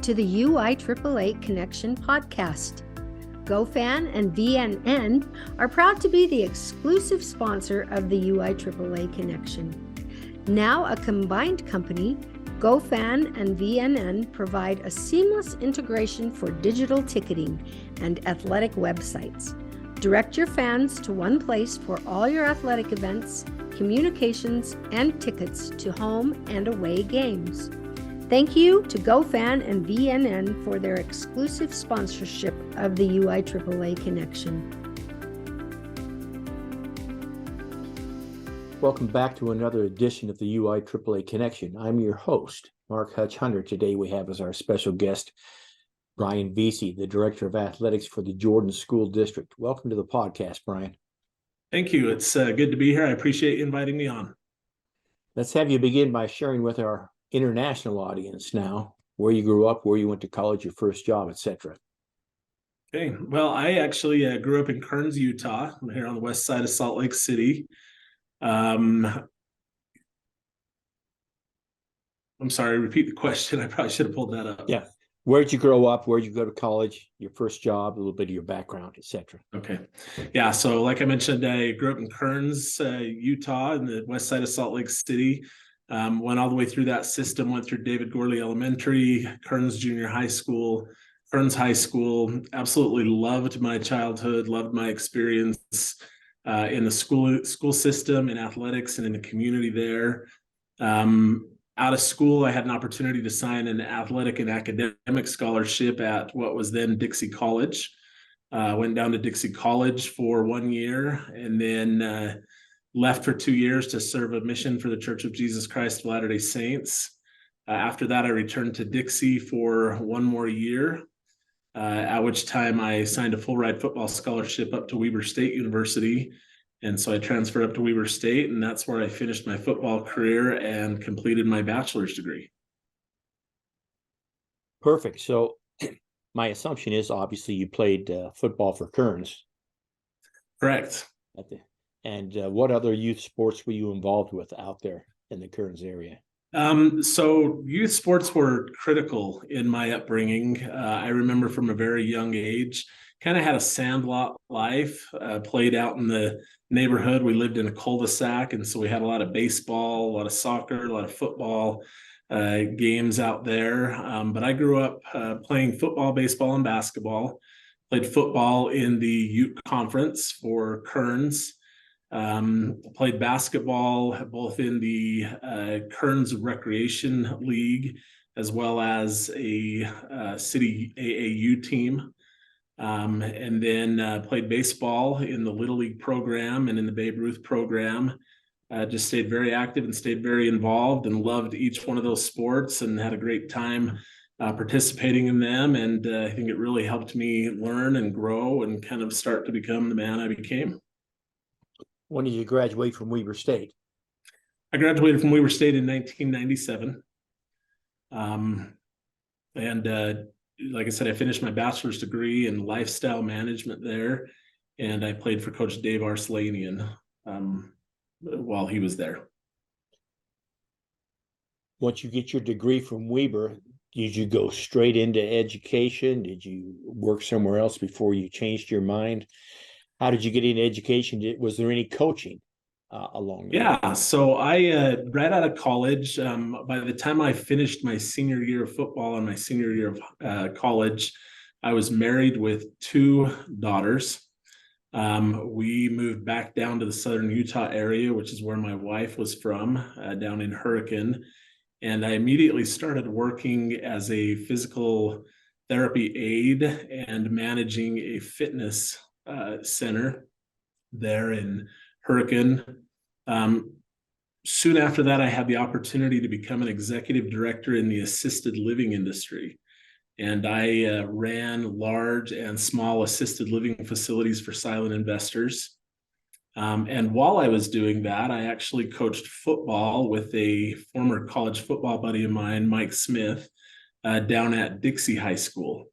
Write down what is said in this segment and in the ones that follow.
to the UIAAA Connection podcast. GoFan and VNN are proud to be the exclusive sponsor of the UIAAA Connection. Now a combined company, GoFan and VNN provide a seamless integration for digital ticketing and athletic websites. Direct your fans to one place for all your athletic events, communications, and tickets to home and away games. Thank you to GoFan and VNN for their exclusive sponsorship of the UIAAA Connection. Welcome back to another edition of the UIAAA Connection. I'm your host, Mark Hutch Hunter. Today we have as our special guest, Bryan Veazie, the Director of Athletics for the Jordan School District. Welcome to the podcast, Bryan. Thank you. It's good to be here. I appreciate you inviting me on. Let's have you begin by sharing with our international audience now where you grew up, where you went to college, your first job, etc. Okay. Well, I actually grew up in Kearns, Utah. I'm here on the west side of Salt Lake City. I'm sorry, repeat the question. I probably should have pulled that up. Yeah. Where'd you grow up? Where'd you go to college? Your first job, a little bit of your background, etc. Okay. Yeah. So like I mentioned, I grew up in Kearns, Utah, in the west side of Salt Lake City. Went all the way through that system, went through David Gorley Elementary, Kearns Junior High School, Kearns High School. Absolutely loved my childhood, loved my experience in the school system, in athletics, and in the community there. Out of school, I had an opportunity to sign an athletic and academic scholarship at what was then Dixie College. Went down to Dixie College for 1 year and then left for 2 years to serve a mission for the Church of Jesus Christ of Latter-day Saints. After that, I returned to Dixie for 1 more year, at which time I signed a full ride football scholarship up to Weber State University. And so I transferred up to Weber State, and that's where I finished my football career and completed my bachelor's degree. Perfect. So my assumption is obviously you played football for Kearns. Correct. And what other youth sports were you involved with out there in the Kearns area? So youth sports were critical in my upbringing. I remember from a very young age, kind of had a sandlot life, played out in the neighborhood. We lived in a cul-de-sac, and so we had a lot of baseball, a lot of soccer, a lot of football games out there. But I grew up playing football, baseball, and basketball. Played football in the Ute Conference for Kearns. Played basketball both in the Kearns Recreation League as well as a city AAU team. And then played baseball in the Little League program and in the Babe Ruth program. Just stayed very active and stayed very involved and loved each one of those sports and had a great time participating in them. And I think it really helped me learn and grow and kind of start to become the man I became. When did you graduate from Weber State? I graduated from Weber State in 1997. Like I said, I finished my bachelor's degree in lifestyle management there, and I played for Coach Dave Arslanian while he was there. Once you get your degree from Weber, did you go straight into education? Did you work somewhere else before you changed your mind? How did you get into education? Was there any coaching along the way? Yeah, so I right out of college, by the time I finished my senior year of football and my senior year of college, I was married with 2 daughters. We moved back down to the southern Utah area, which is where my wife was from, down in Hurricane. And I immediately started working as a physical therapy aide and managing a fitness center there in Hurricane. Soon after that, I had the opportunity to become an executive director in the assisted living industry. And I ran large and small assisted living facilities for silent investors. And while I was doing that, I actually coached football with a former college football buddy of mine, Mike Smith, down at Dixie High School.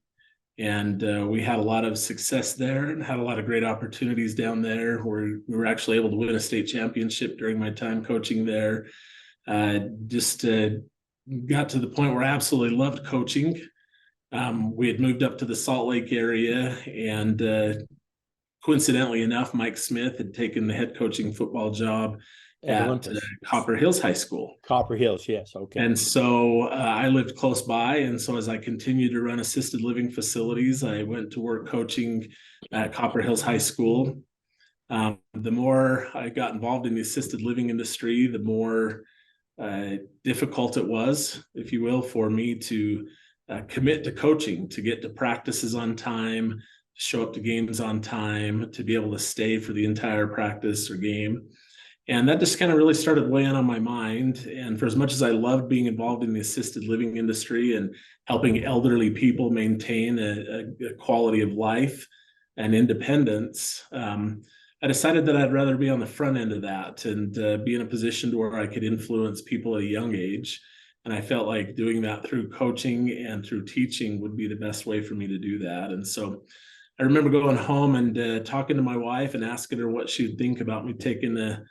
And we had a lot of success there and had a lot of great opportunities down there where we were actually able to win a state championship during my time coaching there. Got to the point where I absolutely loved coaching. We had moved up to the Salt Lake area, and coincidentally enough, Mike Smith had taken the head coaching football job at Copper Hills High School. Copper Hills, yes, okay. And so I lived close by, and so as I continued to run assisted living facilities, I went to work coaching at Copper Hills High School. The more I got involved in the assisted living industry, the more difficult it was, if you will, for me to commit to coaching, to get to practices on time, to show up to games on time, to be able to stay for the entire practice or game. And that just kind of really started weighing on my mind. And for as much as I loved being involved in the assisted living industry and helping elderly people maintain a quality of life and independence, I decided that I'd rather be on the front end of that and be in a position to where I could influence people at a young age. And I felt like doing that through coaching and through teaching would be the best way for me to do that. And so I remember going home and talking to my wife and asking her what she would think about me taking a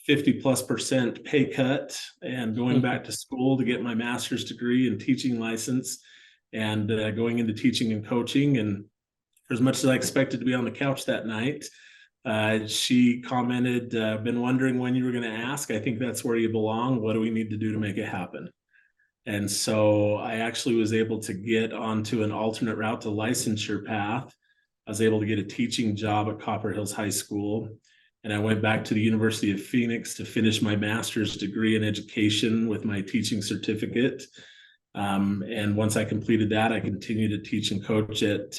50+% pay cut and going back to school to get my master's degree and teaching license and going into teaching and coaching. And for as much as I expected to be on the couch that night, she commented, been wondering when you were going to ask. I think that's where you belong. What do we need to do to make it happen? And so I actually was able to get onto an alternate route to licensure path. I was able to get a teaching job at Copper Hills High School. And I went back to the University of Phoenix to finish my master's degree in education with my teaching certificate. And once I completed that, I continued to teach and coach at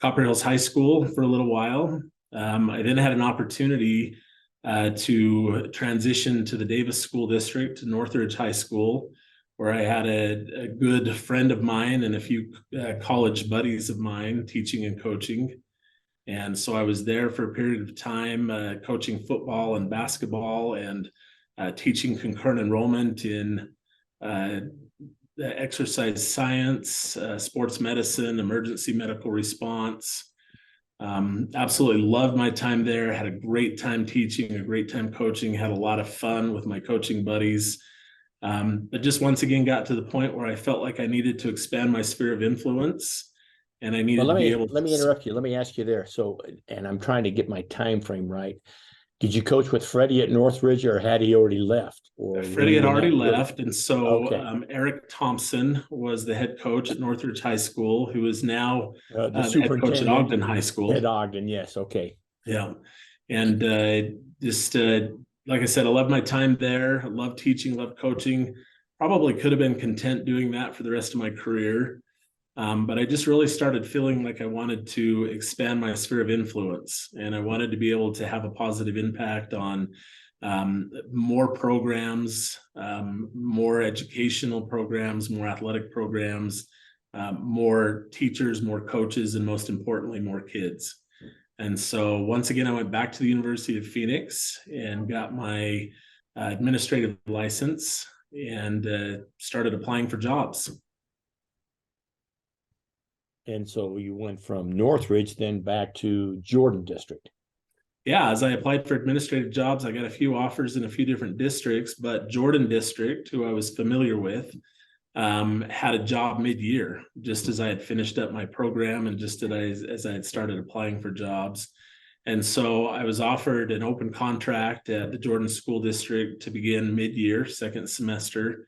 Copper Hills High School for a little while. I then had an opportunity to transition to the Davis School District, Northridge High School, where I had a good friend of mine and a few college buddies of mine teaching and coaching. And so I was there for a period of time coaching football and basketball and teaching concurrent enrollment in exercise science, sports medicine, emergency medical response. Absolutely loved my time there. Had a great time teaching, a great time coaching, had a lot of fun with my coaching buddies. But just once again got to the point where I felt like I needed to expand my sphere of influence. And I needed to be able to. Let me interrupt you. Let me ask you there. So, and I'm trying to get my time frame right. Did you coach with Freddie at Northridge, or had he already left? Or Freddie had already left. And so Eric Thompson was the head coach at Northridge High School, who is now the head coach at Ogden High School. At Ogden, yes. Okay. Yeah. And like I said, I love my time there. I love teaching, love coaching. Probably could have been content doing that for the rest of my career. But I just really started feeling like I wanted to expand my sphere of influence, and I wanted to be able to have a positive impact on more programs, more educational programs, more athletic programs, more teachers, more coaches, and most importantly, more kids. And so once again, I went back to the University of Phoenix and got my administrative license and started applying for jobs. And so you went from Northridge then back to Jordan District. Yeah, as I applied for administrative jobs, I got a few offers in a few different districts, but Jordan District, who I was familiar with, had a job mid-year, just as I had finished up my program and just as I had started applying for jobs. And so I was offered an open contract at the Jordan School District to begin mid-year, second semester.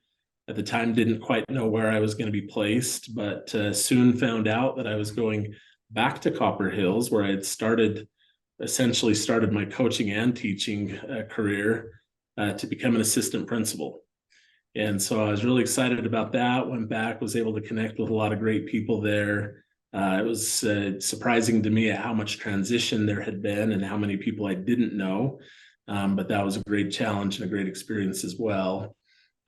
At the time, didn't quite know where I was going to be placed, but soon found out that I was going back to Copper Hills, where I had essentially started my coaching and teaching career to become an assistant principal. And so I was really excited about that. Went back, was able to connect with a lot of great people there. It was surprising to me at how much transition there had been and how many people I didn't know. But that was a great challenge and a great experience as well.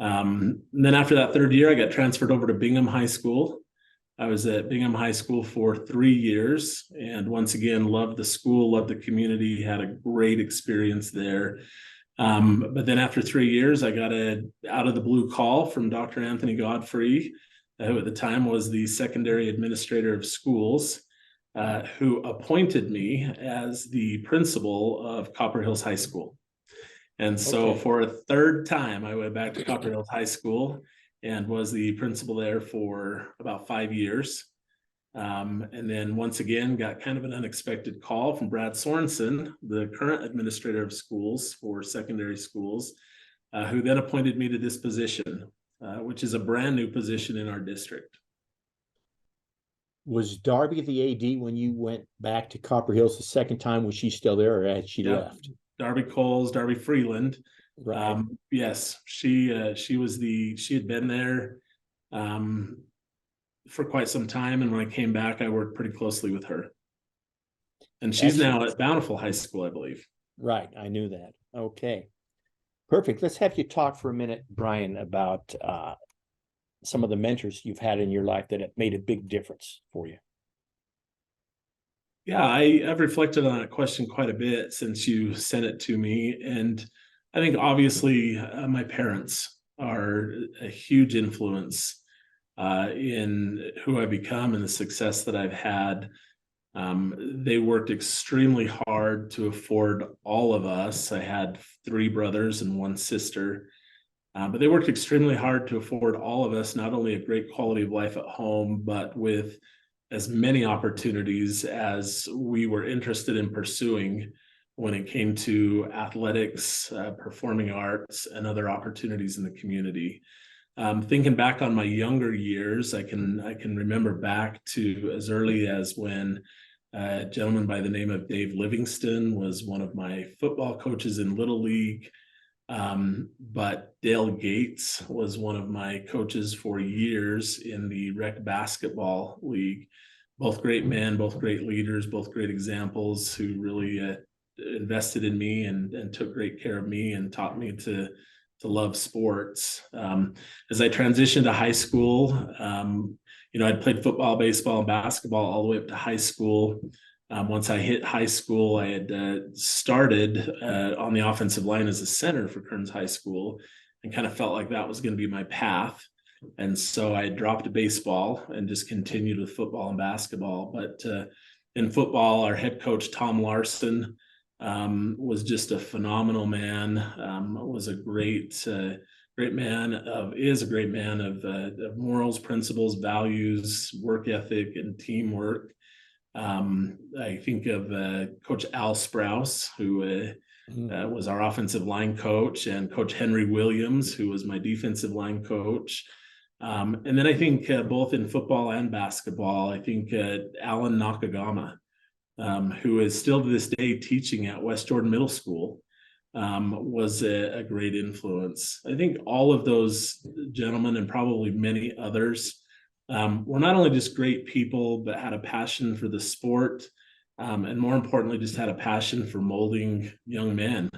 And then after that third year, I got transferred over to Bingham High School. I was at Bingham High School for 3 years, and once again, loved the school, loved the community, had a great experience there. But then after 3 years, I got an out of the blue call from Dr. Anthony Godfrey, who at the time was the secondary administrator of schools, who appointed me as the principal of Copper Hills High School. And so for a third time, I went back to Copper Hills High School and was the principal there for about 5 years. And then once again, got kind of an unexpected call from Brad Sorensen, the current administrator of schools for secondary schools, who then appointed me to this position, which is a brand new position in our district. Was Darby the AD when you went back to Copper Hills the second time? Was she still there, or had she left? Darby Coles, Darby Freeland. Right. Yes, she had been there for quite some time, and when I came back, I worked pretty closely with her. And she's now at Bountiful High School, I believe. Right, I knew that. Okay, perfect. Let's have you talk for a minute, Bryan, about some of the mentors you've had in your life that have made a big difference for you. Yeah, I've reflected on that question quite a bit since you sent it to me. And I think obviously my parents are a huge influence in who I've become and the success that I've had. They worked extremely hard to afford all of us. I had 3 brothers and 1 sister, but they worked extremely hard to afford all of us not only a great quality of life at home, but with as many opportunities as we were interested in pursuing when it came to athletics, performing arts, and other opportunities in the community. Thinking back on my younger years, I can remember back to as early as when a gentleman by the name of Dave Livingston was one of my football coaches in Little League. But Dale Gates was one of my coaches for years in the rec basketball league. Both great men, both great leaders, both great examples who really invested in me and took great care of me and taught me to love sports. As I transitioned to high school, I'd played football, baseball, and basketball all the way up to high school. Once I hit high school, I had started on the offensive line as a center for Kearns High School and kind of felt like that was going to be my path. And so I dropped baseball and just continued with football and basketball. But in football, our head coach, Tom Larson, was just a phenomenal man, was a great man of morals, principles, values, work ethic, and teamwork. I think of Coach Al Sprouse, who was our offensive line coach, and Coach Henry Williams, who was my defensive line coach. And then I think both in football and basketball, I think Alan Nakagama, who is still to this day teaching at West Jordan Middle School, was a great influence. I think all of those gentlemen and probably many others were not only just great people, but had a passion for the sport, and more importantly, just had a passion for molding young men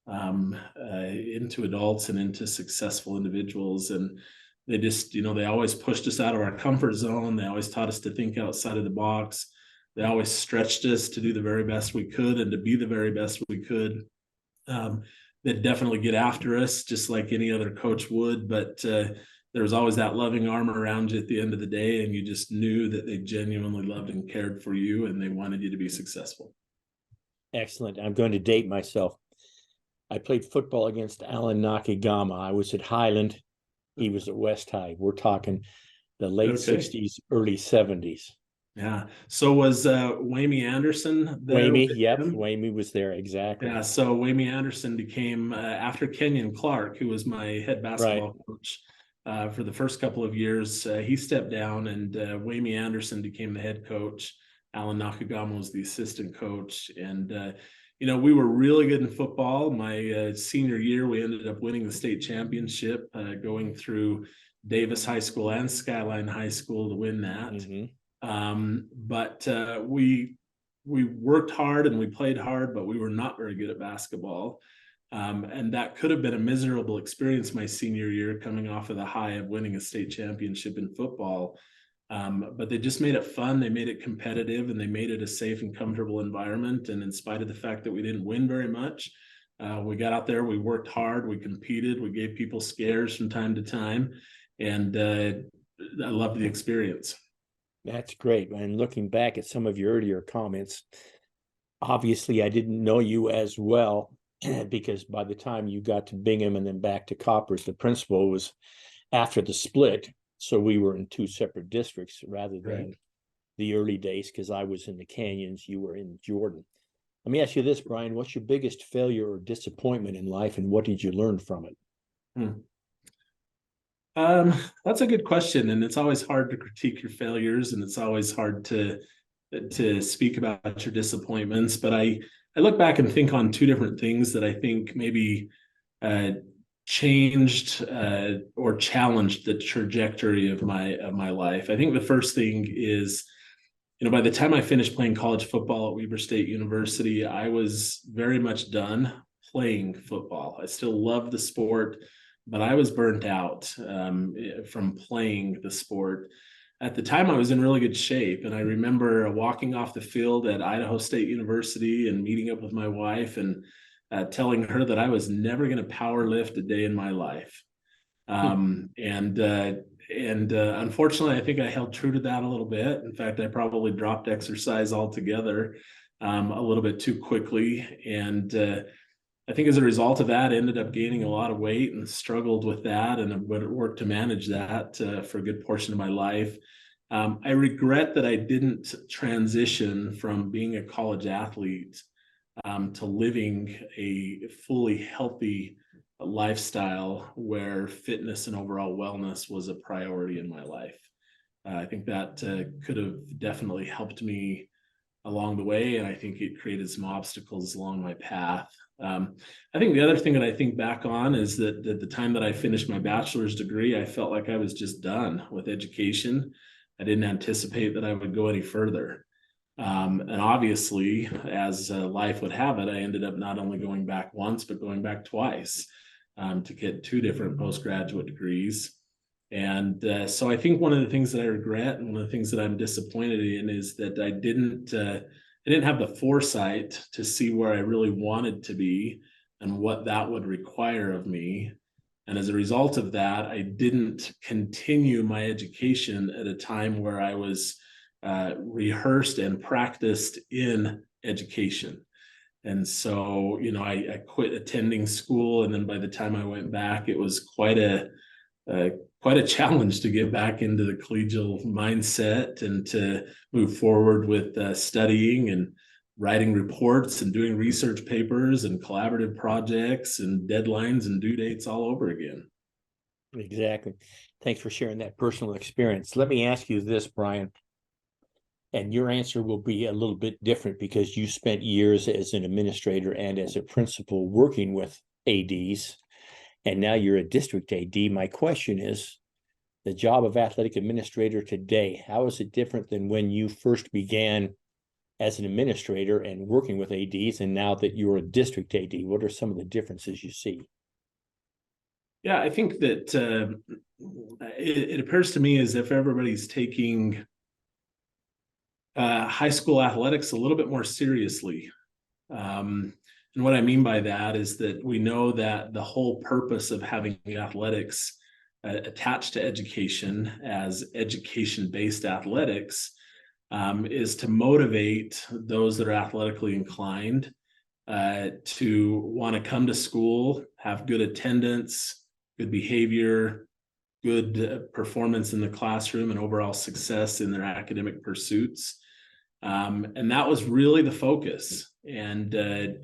into adults and into successful individuals. And they just, they always pushed us out of our comfort zone. They always taught us to think outside of the box. They always stretched us to do the very best we could and to be the very best we could. They'd definitely get after us just like any other coach would, but there was always that loving arm around you at the end of the day, and you just knew that they genuinely loved and cared for you, and they wanted you to be successful. Excellent. I'm going to date myself. I played football against Alan Nakagama. I was at Highland. He was at West High. We're talking the late 60s, early 70s. Yeah. So was Wamie Anderson there? Wamie, yep. Wamie was there, exactly. Yeah. So Wamie Anderson became, after Kenyon Clark, who was my head basketball coach for the first couple of years, he stepped down, and Wamie Anderson became the head coach. Alan Nakagama was the assistant coach. And, we were really good in football. My senior year, we ended up winning the state championship, going through Davis High School and Skyline High School to win that. Mm-hmm. But we worked hard and we played hard, but we were not very good at basketball. And that could have been a miserable experience my senior year, coming off of the high of winning a state championship in football. But they just made it fun. They made it competitive, and they made it a safe and comfortable environment. And in spite of the fact that we didn't win very much, we got out there, we worked hard, we competed, we gave people scares from time to time. And I loved the experience. That's great. And looking back at some of your earlier comments, obviously I didn't know you as well, because by the time you got to Bingham and then back to Coppers, the principal was after the split. So we were in 2 separate districts rather than the early days because I was in the canyons, you were in Jordan. Let me ask you this, Bryan, what's your biggest failure or disappointment in life, and what did you learn from it? That's a good question, and it's always hard to critique your failures, and it's always hard to speak about your disappointments. But I look back and think on two different things that I think maybe changed or challenged the trajectory of my life. I think the first thing is, by the time I finished playing college football at Weber State University, I was very much done playing football. I still loved the sport, but I was burnt out from playing the sport. At the time, I was in really good shape. And I remember walking off the field at Idaho State University and meeting up with my wife and telling her that I was never going to power lift a day in my life. Unfortunately, I think I held true to that a little bit. In fact, I probably dropped exercise altogether a little bit too quickly. And I think as a result of that, I ended up gaining a lot of weight and struggled with that, and worked to manage that for a good portion of my life. I regret that I didn't transition from being a college athlete to living a fully healthy lifestyle where fitness and overall wellness was a priority in my life. I think that could have definitely helped me along the way, and I think it created some obstacles along my path. I think the other thing that I think back on is that at the time that I finished my bachelor's degree, I felt like I was just done with education. I didn't anticipate that I would go any further. And obviously, as life would have it, I ended up not only going back once, but going back twice to get two different postgraduate degrees. And so I think one of the things that I regret and one of the things that I'm disappointed in is that I didn't have the foresight to see where I really wanted to be and what that would require of me. And as a result of that, I didn't continue my education at a time where I was rehearsed and practiced in education. And so, I quit attending school. And then by the time I went back, it was quite a challenge to get back into the collegial mindset and to move forward with studying and writing reports and doing research papers and collaborative projects and deadlines and due dates all over again. Exactly. Thanks for sharing that personal experience. Let me ask you this, Bryan, and your answer will be a little bit different because you spent years as an administrator and as a principal working with ADs, and now you're a district AD. My question is, the job of athletic administrator today, how is it different than when you first began as an administrator and working with ADs, and now that you're a district AD? What are some of the differences you see? Yeah, I think that it appears to me as if everybody's taking high school athletics a little bit more seriously. And what I mean by that is that we know that the whole purpose of having athletics attached to education as education-based athletics is to motivate those that are athletically inclined to want to come to school, have good attendance, good behavior, good performance in the classroom, and overall success in their academic pursuits. And that was really the focus. And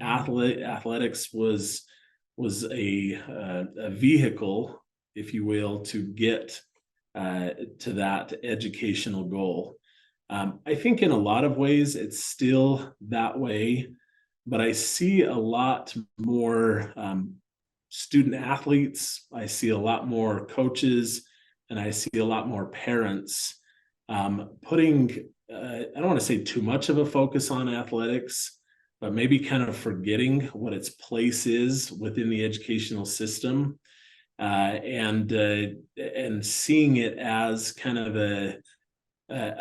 athletics was a vehicle, if you will, to get to that educational goal. I think in a lot of ways it's still that way, but I see a lot more student athletes. I see a lot more coaches, and I see a lot more parents putting, I don't want to say too much of a focus on athletics, but maybe kind of forgetting what its place is within the educational system, and seeing it as kind of a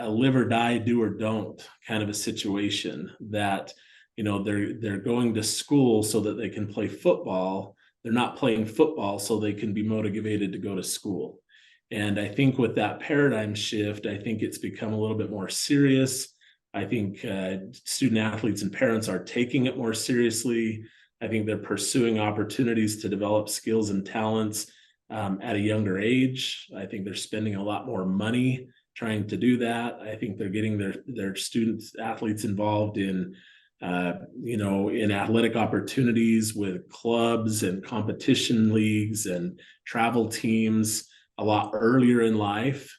live or die, do or don't kind of a situation that, they're going to school so that they can play football. They're not playing football so they can be motivated to go to school. And I think with that paradigm shift, I think it's become a little bit more serious. I think student athletes and parents are taking it more seriously. I think they're pursuing opportunities to develop skills and talents at a younger age. I think they're spending a lot more money trying to do that. I think they're getting their students, athletes involved in in athletic opportunities with clubs and competition leagues and travel teams a lot earlier in life.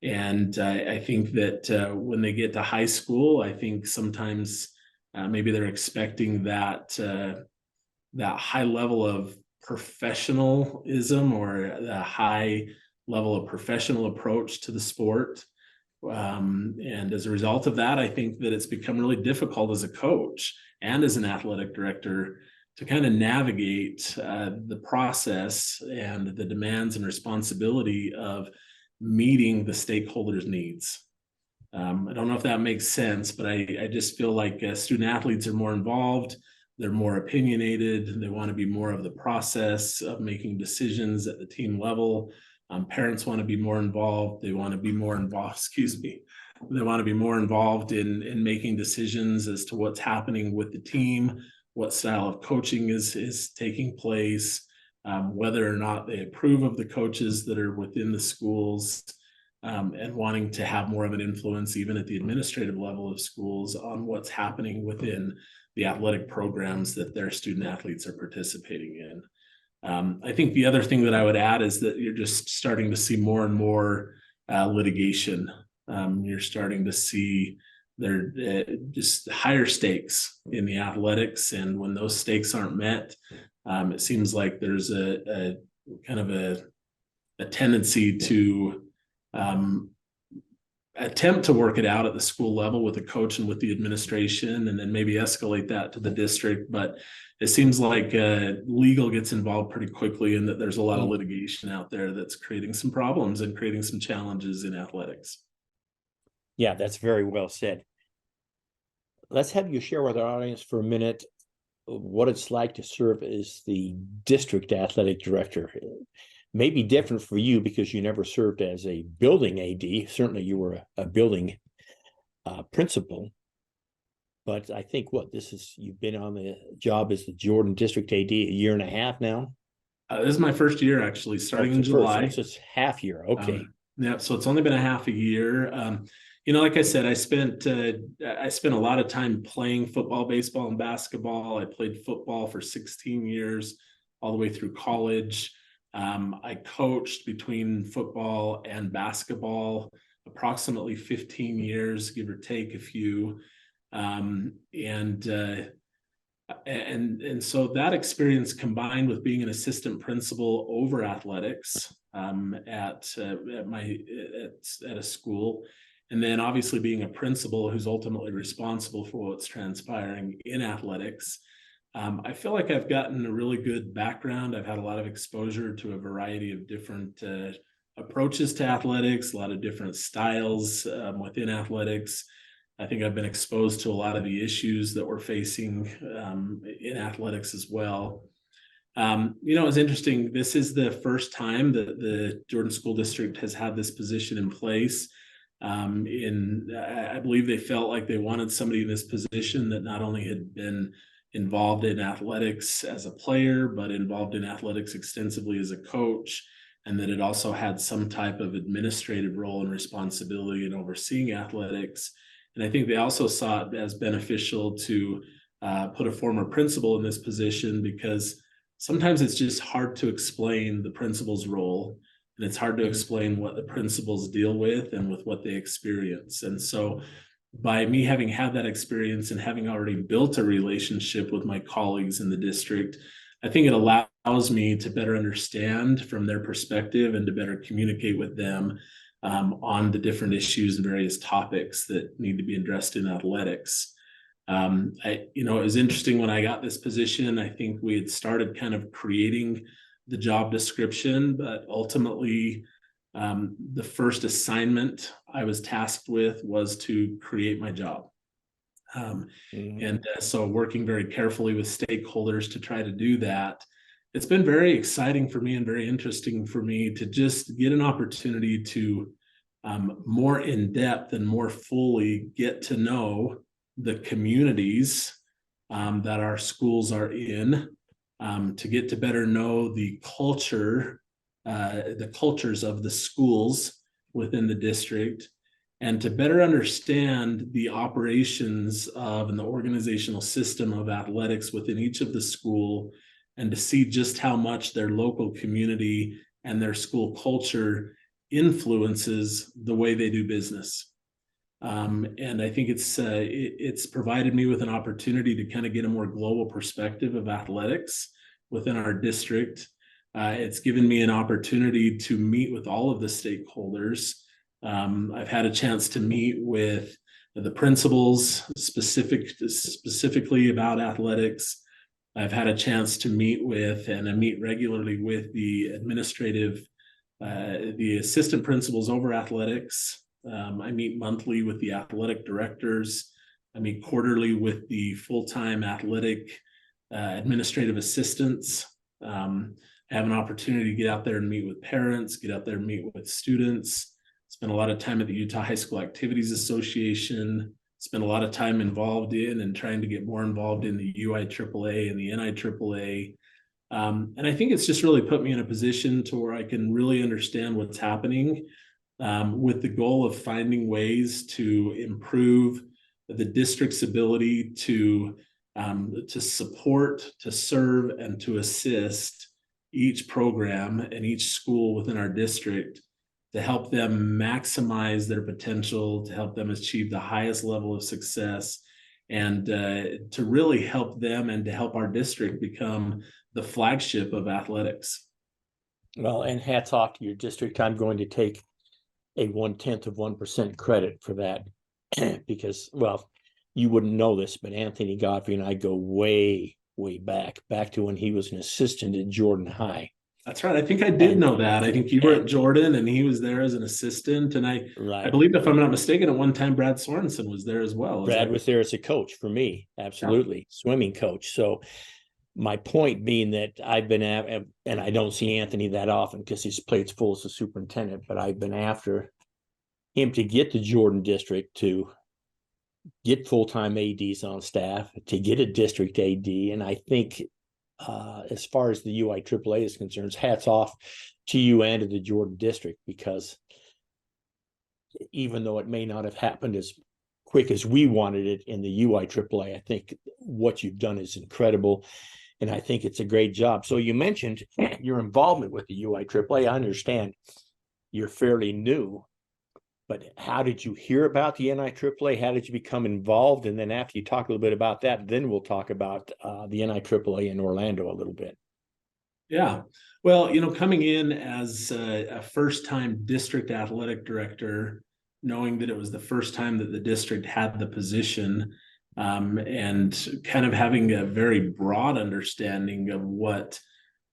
And I think that when they get to high school, I think sometimes maybe they're expecting that high level of professionalism or the high level of professional approach to the sport. And as a result of that, I think that it's become really difficult as a coach and as an athletic director to kind of navigate the process and the demands and responsibility of meeting the stakeholders' needs. I don't know if that makes sense, but I just feel like student athletes are more involved. They're more opinionated. They want to be more of the process of making decisions at the team level. Parents want to be more involved. They want to be more involved, They want to be more involved in making decisions as to what's happening with the team, what style of coaching is taking place, whether or not they approve of the coaches that are within the schools, and wanting to have more of an influence even at the administrative level of schools on what's happening within the athletic programs that their student athletes are participating in. I think the other thing that I would add is that you're just starting to see more and more litigation. You're starting to see there just higher stakes in the athletics, and when those stakes aren't met, it seems like there's a kind of a tendency to attempt to work it out at the school level with the coach and with the administration, and then maybe escalate that to the district. But it seems like legal gets involved pretty quickly, and that there's a lot of litigation out there that's creating some problems and creating some challenges in athletics. Yeah, that's very well said. Let's have you share with our audience for a minute what it's like to serve as the district athletic director. May be different for you because you never served as a building AD. Certainly you were a building principal. But I think you've been on the job as the Jordan District AD a year and a half now? This is my first year, actually, starting in July. So it's half year. Okay. Yeah, so it's only been a half a year. Like I said, I spent a lot of time playing football, baseball, and basketball. I played football for 16 years, all the way through college. I coached between football and basketball approximately 15 years, give or take a few. And so that experience, combined with being an assistant principal over athletics at a school, and then obviously being a principal who's ultimately responsible for what's transpiring in athletics, I feel like I've gotten a really good background. I've had a lot of exposure to a variety of different approaches to athletics, a lot of different styles within athletics. I think I've been exposed to a lot of the issues that we're facing in athletics as well. It's interesting. This is the first time that the Jordan School District has had this position in place. I believe they felt like they wanted somebody in this position that not only had been involved in athletics as a player, but involved in athletics extensively as a coach, and that it also had some type of administrative role and responsibility in overseeing athletics. And I think they also saw it as beneficial to put a former principal in this position, because sometimes it's just hard to explain the principal's role, and it's hard to explain what the principals deal with and with what they experience. And so by me having had that experience and having already built a relationship with my colleagues in the district, I think it allows me to better understand from their perspective and to better communicate with them on the different issues and various topics that need to be addressed in athletics. It was interesting when I got this position. I think we had started kind of creating the job description, but ultimately the first assignment I was tasked with was to create my job. So working very carefully with stakeholders to try to do that, it's been very exciting for me and very interesting for me to just get an opportunity to more in depth and more fully get to know the communities that our schools are in, to get to better know the cultures of the schools within the district, and to better understand the operations of and the organizational system of athletics within each of the school, and to see just how much their local community and their school culture influences the way they do business. And I think it's provided me with an opportunity to kind of get a more global perspective of athletics within our district. It's given me an opportunity to meet with all of the stakeholders. I've had a chance to meet with the principals specifically about athletics. I've had a chance to meet with, and I meet regularly with the assistant principals over athletics. I meet monthly with the athletic directors. I meet quarterly with the full-time athletic administrative assistants. I have an opportunity to get out there and meet with parents, get out there and meet with students. Spend a lot of time at the Utah High School Activities Association. Spend a lot of time involved in and trying to get more involved in the UIAAA and the NIAAA. And I think it's just really put me in a position to where I can really understand what's happening, with the goal of finding ways to improve the district's ability to support, to serve, and to assist each program and each school within our district, to help them maximize their potential, to help them achieve the highest level of success, and to really help them and to help our district become the flagship of athletics. Well, and hats off to your district. I'm going to take a 0.1% credit for that because, well, you wouldn't know this, but Anthony Godfrey and I go way, way back to when he was an assistant at Jordan High. That's right. I think I did know that. I think you were at Jordan and he was there as an assistant. And I believe, if I'm not mistaken, at one time, Brad Sorensen was there as well. Brad was there as a coach for me. Absolutely. Yeah. Swimming coach. So my point being that I've been at, and I don't see Anthony that often because his plate's full as a superintendent, but I've been after him to get the Jordan district to get full-time ADs on staff, to get a district AD. And I think as far as the UIAAA is concerned, hats off to you and to the Jordan district, because even though it may not have happened as quick as we wanted it in the UIAAA, I think what you've done is incredible. And I think it's a great job. So you mentioned your involvement with the UIAAA. I understand you're fairly new, but how did you hear about the NIAAA? How did you become involved? And then after you talk a little bit about that, then we'll talk about the NIAAA in Orlando a little bit. Yeah. Well, coming in as a first-time district athletic director, knowing that it was the first time that the district had the position, and kind of having a very broad understanding of what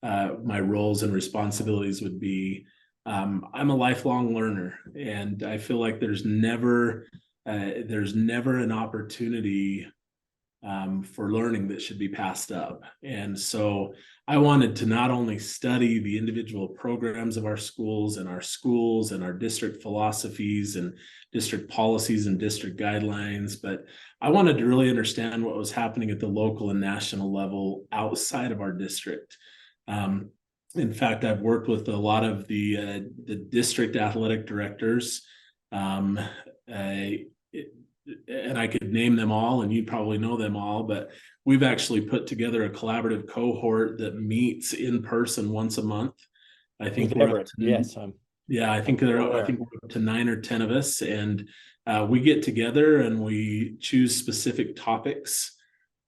my roles and responsibilities would be. I'm a lifelong learner, and I feel like there's never an opportunity for learning that should be passed up. And so I wanted to not only study the individual programs of our schools and our district philosophies and district policies and district guidelines, but I wanted to really understand what was happening at the local and national level outside of our district. In fact, I've worked with a lot of the district athletic directors, and I could name them all, and you probably know them all, but we've actually put together a collaborative cohort that meets in person once a month. I think we're up to 9 or 10 of us, and we get together and we choose specific topics.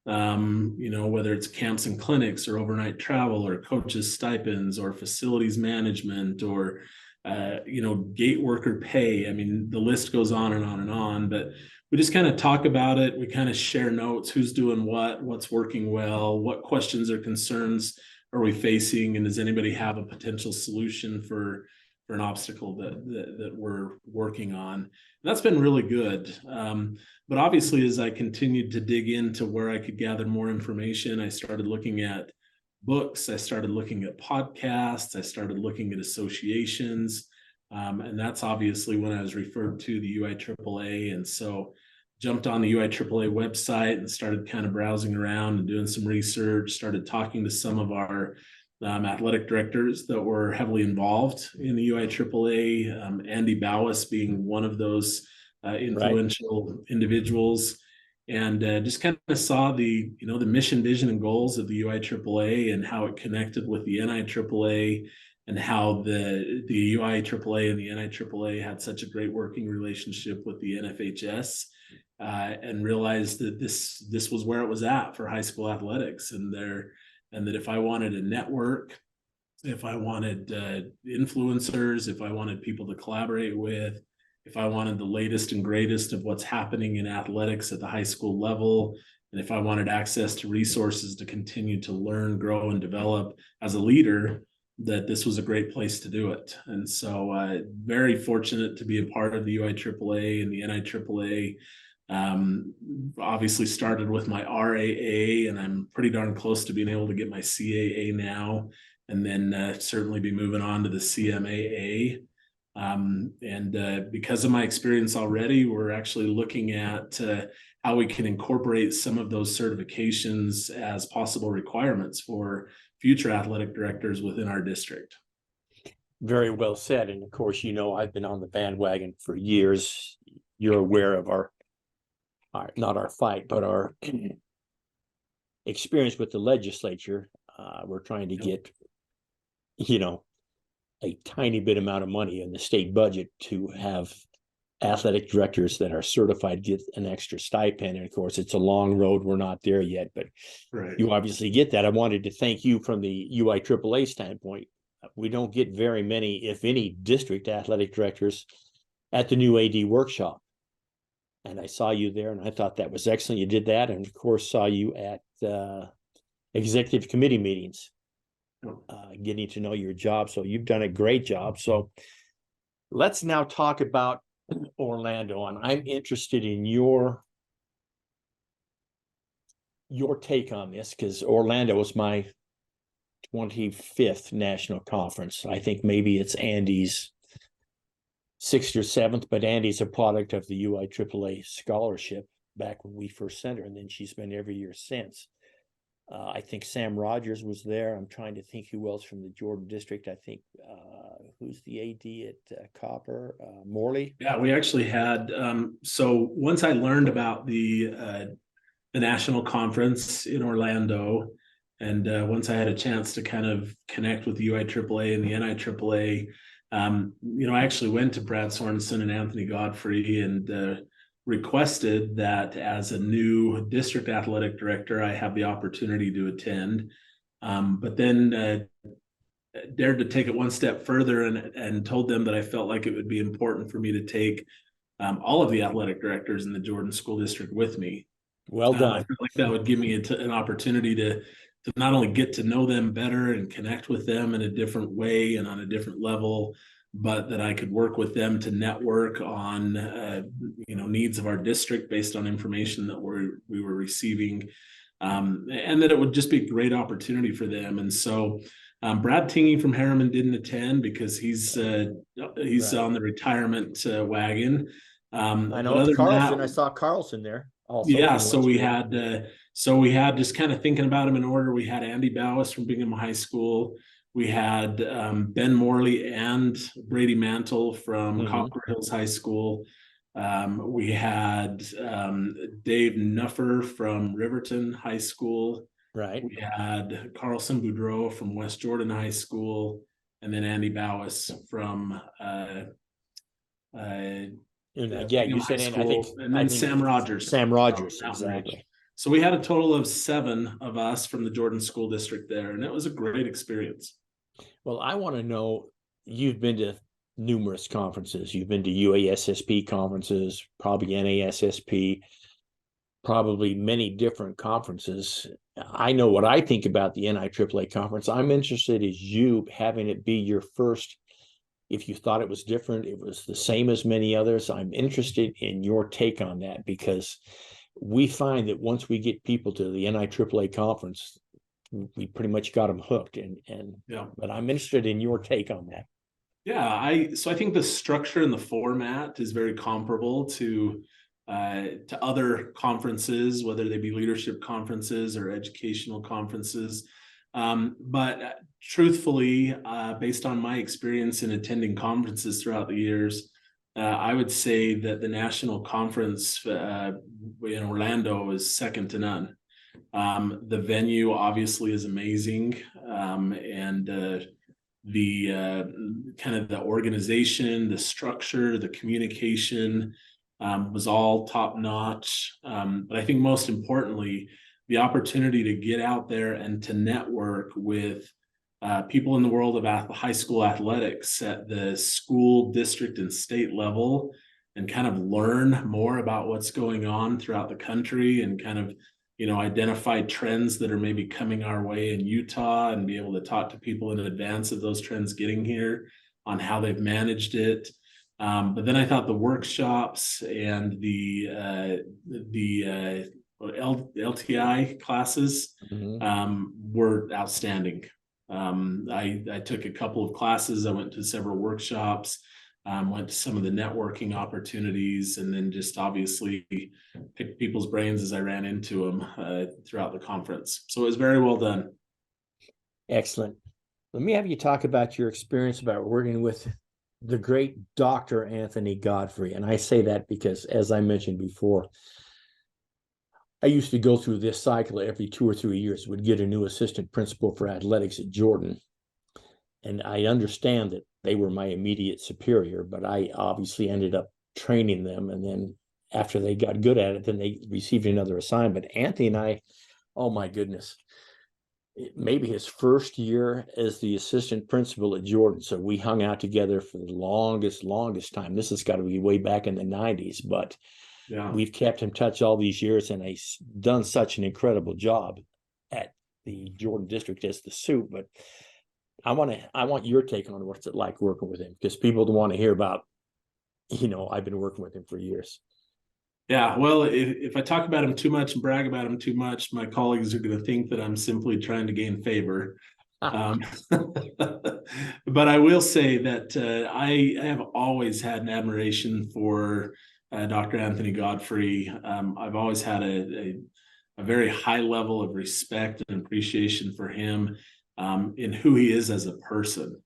Whether it's camps and clinics or overnight travel or coaches stipends or facilities management or gate worker pay. I mean, the list goes on and on and on, but we just kind of talk about it. We kind of share notes, who's doing what's working well, what questions or concerns are we facing, and does anybody have a potential solution for an obstacle that we're working on. And that's been really good. But obviously, as I continued to dig into where I could gather more information, I started looking at books, I started looking at podcasts, I started looking at associations. And that's obviously when I was referred to the UIAAA. And so jumped on the UIAAA website and started kind of browsing around and doing some research, started talking to some of our athletic directors that were heavily involved in the UIAAA, Andy Bowis being one of those influential individuals, and just kind of saw the mission, vision, and goals of the UIAAA and how it connected with the NIAAA, and how the UIAAA and the NIAAA had such a great working relationship with the NFHS, and realized that this was where it was at for high school athletics, and that if I wanted a network, if I wanted influencers, if I wanted people to collaborate with, if I wanted the latest and greatest of what's happening in athletics at the high school level, and if I wanted access to resources to continue to learn, grow, and develop as a leader, that this was a great place to do it. And so very fortunate to be a part of the UIAAA and the NIAAA. Obviously started with my RAA, and I'm pretty darn close to being able to get my CAA now, and then certainly be moving on to the CMAA. Because of my experience already, we're actually looking at how we can incorporate some of those certifications as possible requirements for future athletic directors within our district. Very well said. And of course, I've been on the bandwagon for years. You're aware of our not our fight, but our experience with the legislature. We're trying to get, a tiny bit amount of money in the state budget to have athletic directors that are certified get an extra stipend. And of course, it's a long road. We're not there yet, but right. You obviously get that. I wanted to thank you from the UIAAA standpoint. We don't get very many, if any, district athletic directors at the new AD workshop. And I saw you there, and I thought that was excellent. You did that, and of course saw you at executive committee meetings, getting to know your job. So you've done a great job. So let's now talk about Orlando, and I'm interested in your take on this, because Orlando was my 25th national conference. I think maybe it's Andy's 6th or 7th, but Andy's a product of the UIAAA scholarship back when we first sent her, and then she's been every year since. I think Sam Rogers was there. I'm trying to think who else from the Jordan district. I think who's the AD at Copper? Morley? Yeah, we actually had, so once I learned about the national conference in Orlando, and once I had a chance to kind of connect with the UIAAA and the NIAAA, I actually went to Brad Sorensen and Anthony Godfrey and requested that as a new district athletic director, I have the opportunity to attend, but then dared to take it one step further and told them that I felt like it would be important for me to take all of the athletic directors in the Jordan School District with me. Well done. I felt like that would give me an opportunity to not only get to know them better and connect with them in a different way and on a different level, but that I could work with them to network on needs of our district based on information that we were receiving, and that it would just be a great opportunity for them. And so Brad Tingey from Harriman didn't attend because he's right on the retirement wagon. I know it's Carlson. I saw Carlson there also. Yeah, so we had just kind of thinking about him in order. We had Andy Bowis from Bingham High School. We had Ben Morley and Brady Mantle from Copper Hills High School. We had Dave Nuffer from Riverton High School. Right. We had Carlson Boudreau from West Jordan High School, and then Andy Bowis from you said and then Sam Rogers. Sam Rogers, exactly. So we had a total of 7 of us from the Jordan School District there, and it was a great experience. Well, I want to know, you've been to numerous conferences. You've been to UASSP conferences, probably NASSP, probably many different conferences. I know what I think about the NIAAA conference. I'm interested as you having it be your first. If you thought it was different, it was the same as many others. I'm interested in your take on that, because we find that once we get people to the NIAAA conference, we pretty much got them hooked. But I'm interested in your take on that. Yeah, I think the structure and the format is very comparable to other conferences, whether they be leadership conferences or educational conferences. But truthfully, based on my experience in attending conferences throughout the years, I would say that the national conference in Orlando is second to none. The venue obviously is amazing, and the kind of the organization, the structure, the communication was all top notch. But I think most importantly, the opportunity to get out there and to network with people in the world of high school athletics at the school, district, and state level, and kind of learn more about what's going on throughout the country, and kind of, identify trends that are maybe coming our way in Utah, and be able to talk to people in advance of those trends getting here on how they've managed it. But then I thought the workshops and the LTI classes were outstanding. I took a couple of classes. I went to several workshops, went to some of the networking opportunities, and then just obviously picked people's brains as I ran into them throughout the conference. So it was very well done. Excellent. Let me have you talk about your experience about working with the great Dr. Anthony Godfrey. And I say that because, as I mentioned before, I used to go through this cycle every 2 or 3 years, would get a new assistant principal for athletics at Jordan. And I understand that they were my immediate superior, but I obviously ended up training them. And then after they got good at it, then they received another assignment. Anthony and I, oh my goodness, maybe his first year as the assistant principal at Jordan. So we hung out together for the longest time. This has got to be way back in the 90s, but yeah, we've kept in touch all these years, and he's done such an incredible job at the Jordan district as the SUP. But I want your take on what's it like working with him, because people don't want to hear about, I've been working with him for years. Yeah, well, if I talk about him too much and brag about him too much, my colleagues are going to think that I'm simply trying to gain favor. But I will say that I have always had an admiration for Dr. Anthony Godfrey. I've always had a very high level of respect and appreciation for him in who he is as a person.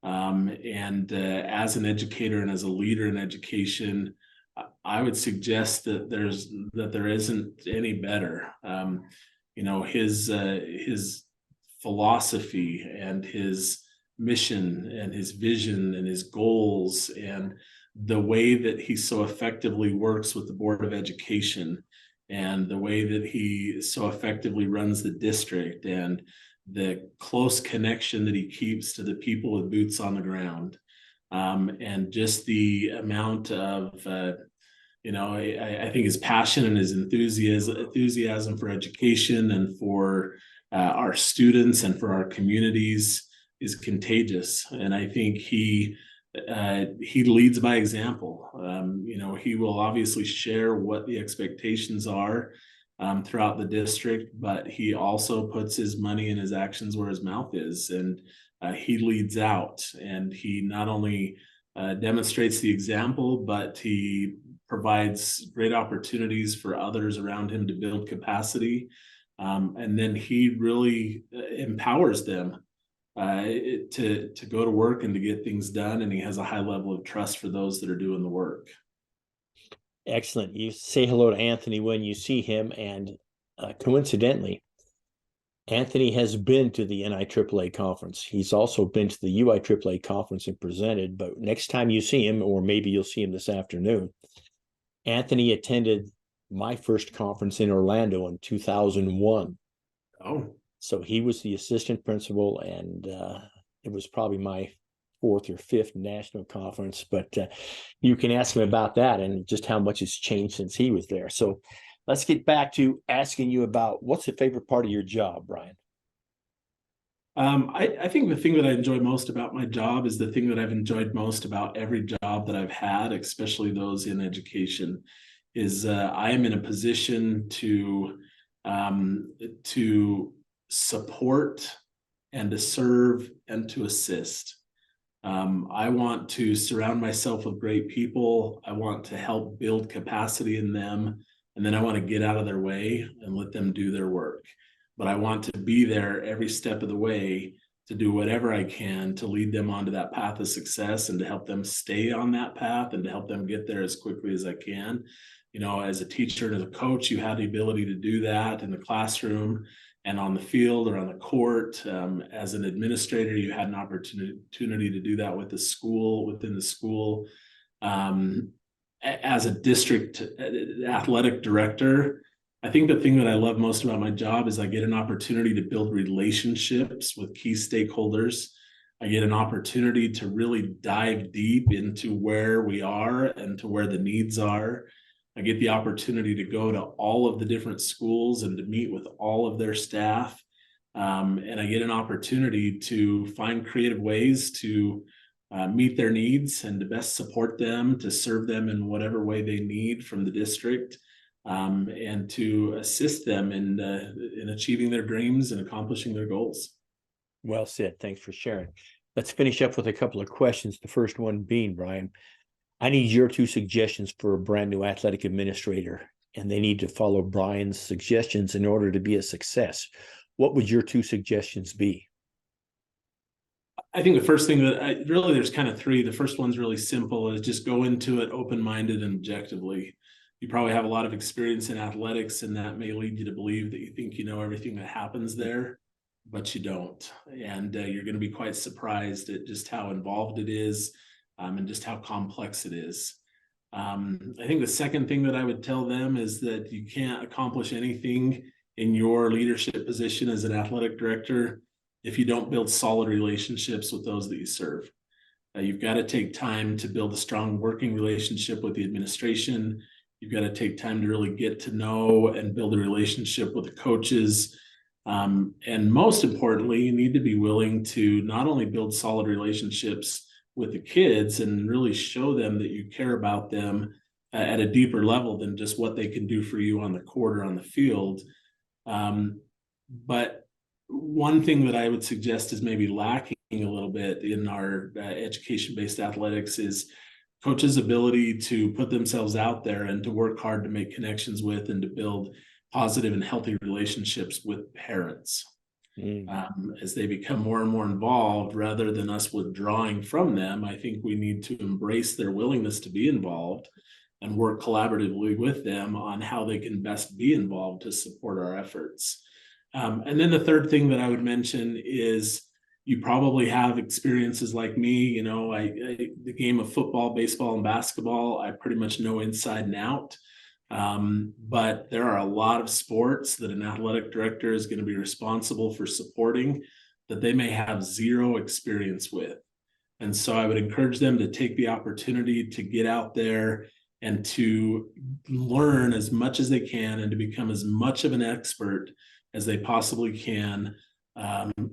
And as an educator and as a leader in education, I would suggest that there isn't any better. His philosophy and his mission and his vision and his goals, and the way that he so effectively works with the Board of Education, and the way that he so effectively runs the district, and the close connection that he keeps to the people with boots on the ground. And just the amount of, I think his passion and his enthusiasm for education and for our students and for our communities is contagious. And I think he leads by example. He will obviously share what the expectations are throughout the district, but he also puts his money and his actions where his mouth is. And he leads out, and he not only demonstrates the example, but he provides great opportunities for others around him to build capacity. And then he really empowers them to go to work and to get things done. And he has a high level of trust for those that are doing the work. Excellent. You say hello to Anthony when you see him. And coincidentally, Anthony has been to the NIAAA conference. He's also been to the UIAAA conference and presented. But next time you see him, or maybe you'll see him this afternoon, Anthony attended my first conference in Orlando in 2001. Oh. So he was the assistant principal, and it was probably my 4th or 5th national conference. But you can ask him about that and just how much has changed since he was there. So let's get back to asking you about what's the favorite part of your job, Bryan? I think the thing that I enjoy most about my job is the thing that I've enjoyed most about every job that I've had, especially those in education, is I am in a position to support and to serve and to assist. I want to surround myself with great people. I want to help build capacity in them, and then I want to get out of their way and let them do their work. But I want to be there every step of the way to do whatever I can to lead them onto that path of success and to help them stay on that path and to help them get there as quickly as I can. You know, as a teacher and as a coach, you have the ability to do that in the classroom and on the field or on the court. As an administrator, you had an opportunity to do that with the school, within the school. As a district athletic director, I think the thing that I love most about my job is I get an opportunity to build relationships with key stakeholders. I get an opportunity to really dive deep into where we are and to where the needs are. I get the opportunity to go to all of the different schools and to meet with all of their staff. And I get an opportunity to find creative ways to meet their needs and to best support them, to serve them in whatever way they need from the district. And to assist them in achieving their dreams and accomplishing their goals. Well said. Thanks for sharing. Let's finish up with a couple of questions. The first one being, Bryan, I need your 2 suggestions for a brand new athletic administrator, and they need to follow Bryan's suggestions in order to be a success. What would your 2 suggestions be? I think the first thing that there's kind of 3. The first one's really simple, is just go into it open-minded and objectively. You probably have a lot of experience in athletics, and that may lead you to believe that you think you know everything that happens there, but you don't. And you're going to be quite surprised at just how involved it is, and just how complex it is. I think the second thing that I would tell them is that you can't accomplish anything in your leadership position as an athletic director if you don't build solid relationships with those that you serve. You've got to take time to build a strong working relationship with the administration. You've got to take time to really get to know and build a relationship with the coaches. And most importantly, you need to be willing to not only build solid relationships with the kids and really show them that you care about them at a deeper level than just what they can do for you on the court or on the field. But one thing that I would suggest is maybe lacking a little bit in our education-based athletics is coaches' ability to put themselves out there and to work hard to make connections with and to build positive and healthy relationships with parents. As they become more and more involved, rather than us withdrawing from them, I think we need to embrace their willingness to be involved and work collaboratively with them on how they can best be involved to support our efforts. And then the third thing that I would mention is you probably have experiences like me. You know, the game of football, baseball, and basketball, I pretty much know inside and out. But there are a lot of sports that an athletic director is going to be responsible for supporting that they may have zero experience with. And so I would encourage them to take the opportunity to get out there and to learn as much as they can and to become as much of an expert as they possibly can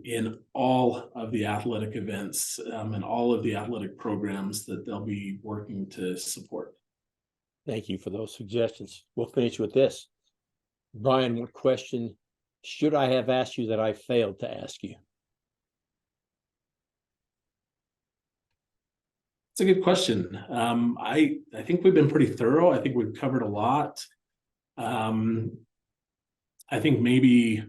in all of the athletic events and all of the athletic programs that they'll be working to support. Thank you for those suggestions. We'll finish with this. Bryan, what question should I have asked you that I failed to ask you? It's a good question. I think we've been pretty thorough. I think we've covered a lot. I think maybe,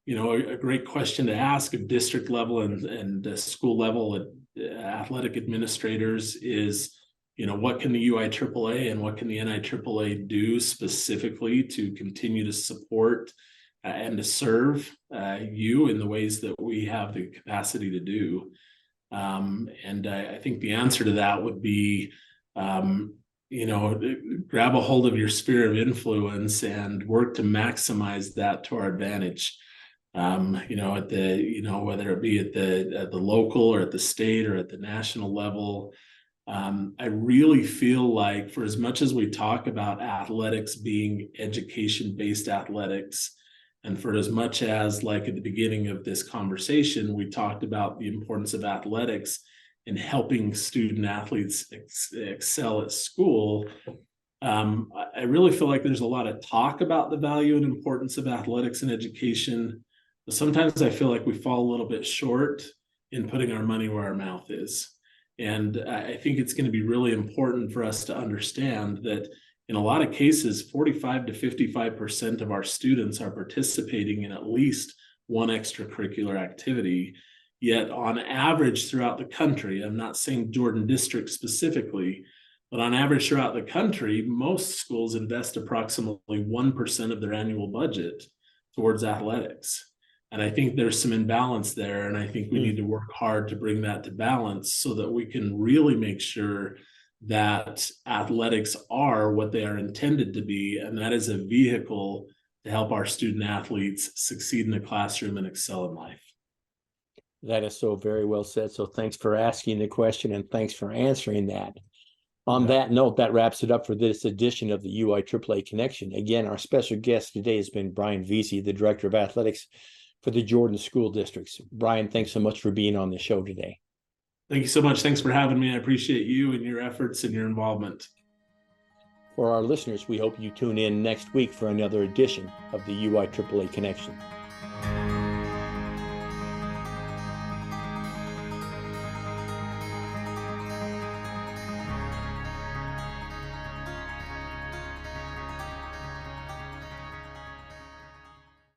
you know, a great question to ask at district level and school level athletic administrators is, you know, what can the UIAAA and what can the NIAAA do specifically to continue to support and to serve you in the ways that we have the capacity to do? And I think the answer to that would be, you know, grab a hold of your sphere of influence and work to maximize that to our advantage. You know, at the, you know, whether it be at the local or at the state or at the national level. I really feel like for as much as we talk about athletics being education-based athletics, and for as much as, like at the beginning of this conversation, we talked about the importance of athletics in helping student athletes excel at school, I really feel like there's a lot of talk about the value and importance of athletics and education, but sometimes I feel like we fall a little bit short in putting our money where our mouth is. And I think it's going to be really important for us to understand that in a lot of cases, 45 to 55% of our students are participating in at least one extracurricular activity. Yet on average throughout the country, I'm not saying Jordan District specifically, but on average throughout the country, most schools invest approximately 1% of their annual budget towards athletics. And I think there's some imbalance there. And I think we need to work hard to bring that to balance so that we can really make sure that athletics are what they are intended to be. And that is a vehicle to help our student athletes succeed in the classroom and excel in life. That is so very well said. So thanks for asking the question and thanks for answering that. On that note, that wraps it up for this edition of the UIAAA Connection. Again, our special guest today has been Bryan Veazie, the Director of Athletics for the Jordan School Districts. Bryan, thanks so much for being on the show today. Thank you so much. Thanks for having me. I appreciate you and your efforts and your involvement. For our listeners, we hope you tune in next week for another edition of the UIAAA Connection.